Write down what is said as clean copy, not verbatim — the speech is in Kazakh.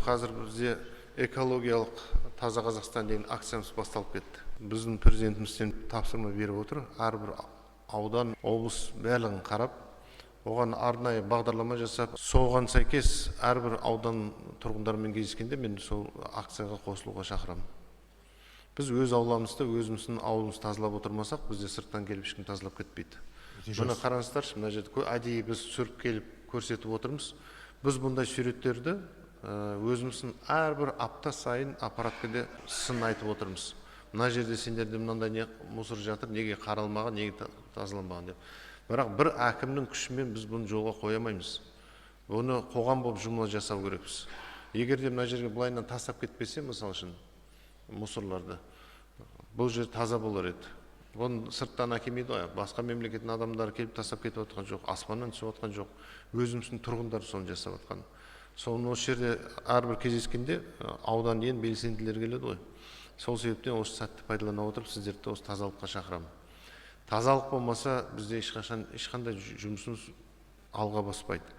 қазір бізде экологиялық таза Қазақстан деген акциямыз басталып кетті. Біздің президентімізден тапсырма беріп отыр. Әрбір аудан, облыс барлығын қарап, оған арнайы бағдарлама жасап, соған сәйкес әрбір аудан тұрғындарымен кездескенде мен сол акцияға қосылуға шақырамын. Біз өз ауламызда өзіміздің ауылымызды тазалап отырмасақ, бізде сырттан келіп ешкім тазалап кетпейді. Мұны қараңыздаршы, мына жерде әдейі біз түсіріп келіп көрсетіп отырмыз. Біз бұндай суреттерді өзіміздің әрбір апта сайын аппаратқа сын айтып отырмыз. Мына жерде сендерде мынандай не мусор жатыр, неге қаралмаған, неге тазаланбаған деп. Бірақ бір әкімнің күшімен біз бұны жолға қоймаймыз. Бұны қоғам болып жұмыла жасау керекпіз. Егер де мына жерге былайынан тастап кетпесе, мысалы үшін мусорларды, бұл жер таза болар еді. Бұны сырттан әкелмейді ғой, басқа мемлекеттің адамдары келіп тастап кетіп отқан жоқ, аспаннан түсіп отқан жоқ. Өзіміздің тұрғындар соны жасап отқан. Соны осы жерде әрбір кездескенде аудан ең белсенділер келеді ғой. Сол себептен осы сәтті пайдалана отырып, сіздерді осы тазалыққа шақырамын. Тазалық болмаса, бізде ешқандай жұмысымыз алға баспайды.